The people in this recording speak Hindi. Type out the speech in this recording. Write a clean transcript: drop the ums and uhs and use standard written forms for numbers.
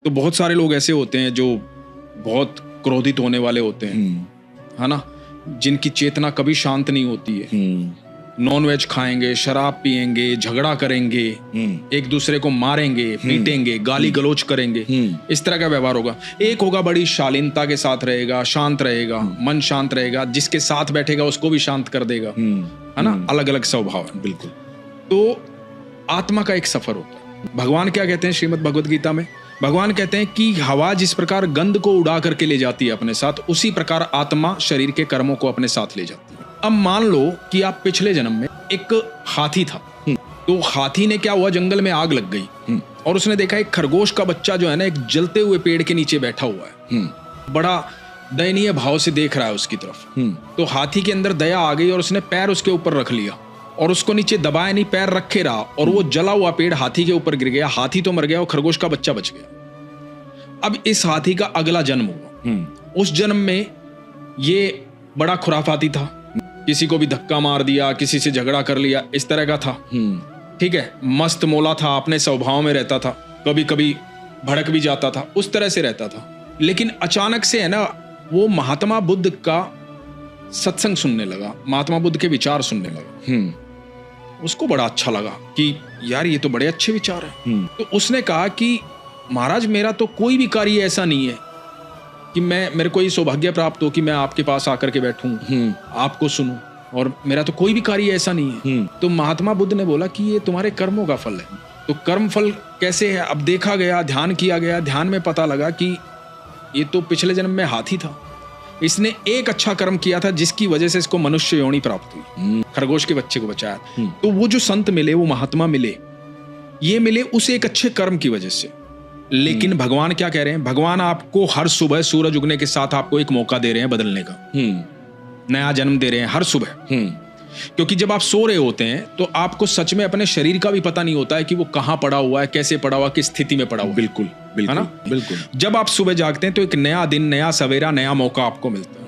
तो बहुत सारे लोग ऐसे होते हैं जो बहुत क्रोधित होने वाले होते हैं, है ना, जिनकी चेतना कभी शांत नहीं होती है। नॉन वेज खाएंगे, शराब पिएंगे, झगड़ा करेंगे, एक दूसरे को मारेंगे, पीटेंगे, गाली गलौज करेंगे, इस तरह का व्यवहार होगा। एक होगा बड़ी शालीनता के साथ रहेगा, शांत रहेगा, मन शांत रहेगा, जिसके साथ बैठेगा उसको भी शांत कर देगा, है ना। अलग अलग स्वभाव है। बिल्कुल। तो आत्मा का एक सफर होता है। भगवान क्या कहते हैं श्रीमद् भगवद गीता में? भगवान कहते हैं कि हवा जिस प्रकार गंध को उड़ा करके ले जाती है अपने साथ, उसी प्रकार आत्मा शरीर के कर्मों को अपने साथ ले जाती है। अब मान लो कि आप पिछले जन्म में एक हाथी था, तो हाथी ने क्या हुआ, जंगल में आग लग गई और उसने देखा एक खरगोश का बच्चा जो है ना, एक जलते हुए पेड़ के नीचे बैठा हुआ है, बड़ा दयनीय भाव से देख रहा है उसकी तरफ। तो हाथी के अंदर दया आ गई और उसने पैर उसके ऊपर रख लिया और उसको नीचे दबाया नहीं, पैर रखे रहा, और वो जला हुआ पेड़ हाथी के ऊपर गिर गया। हाथी तो मर गया और खरगोश का बच्चा बच गया। अब इस हाथी का अगला जन्म हुआ। उस जन्म में ये बड़ा खुराफाती था, किसी को भी धक्का मार दिया, किसी से झगड़ा कर लिया, इस तरह का था। ठीक है, मस्त मोला था, अपने स्वभाव में रहता था, कभी कभी भड़क भी जाता था, उस तरह से रहता था। लेकिन अचानक से है ना, वो महात्मा बुद्ध का सत्संग सुनने लगा, महात्मा बुद्ध के विचार सुनने लगा। उसको बड़ा अच्छा लगा कि यार ये तो बड़े अच्छे विचार हैं। तो उसने कहा कि महाराज, मेरा तो कोई भी कार्य ऐसा नहीं है कि मेरे को ये सौभाग्य प्राप्त हो कि मैं आपके पास आकर के बैठूं, आपको सुनूं, और मेरा तो कोई भी कार्य ऐसा नहीं है। तो महात्मा बुद्ध ने बोला कि ये तुम्हारे कर्मों का फल है। तो कर्म फल कैसे है? अब देखा गया, ध्यान किया गया, ध्यान में पता लगा कि ये तो पिछले जन्म में हाथी था। इसने एक अच्छा कर्म किया था जिसकी वजह से इसको मनुष्य योनि प्राप्त हुई, खरगोश के बच्चे को बचाया। तो वो जो संत मिले, वो महात्मा मिले, ये मिले उस एक अच्छे कर्म की वजह से। लेकिन भगवान क्या कह रहे हैं? भगवान आपको हर सुबह सूरज उगने के साथ आपको एक मौका दे रहे हैं बदलने का, नया जन्म दे रहे हैं हर सुबह। क्योंकि जब आप सो रहे होते हैं तो आपको सच में अपने शरीर का भी पता नहीं होता है कि वो कहां पड़ा हुआ है, कैसे पड़ा हुआ, किस स्थिति में पड़ा हुआ। बिल्कुल, है ना? बिल्कुल। जब आप सुबह जागते हैं तो एक नया दिन, नया सवेरा, नया मौका आपको मिलता है।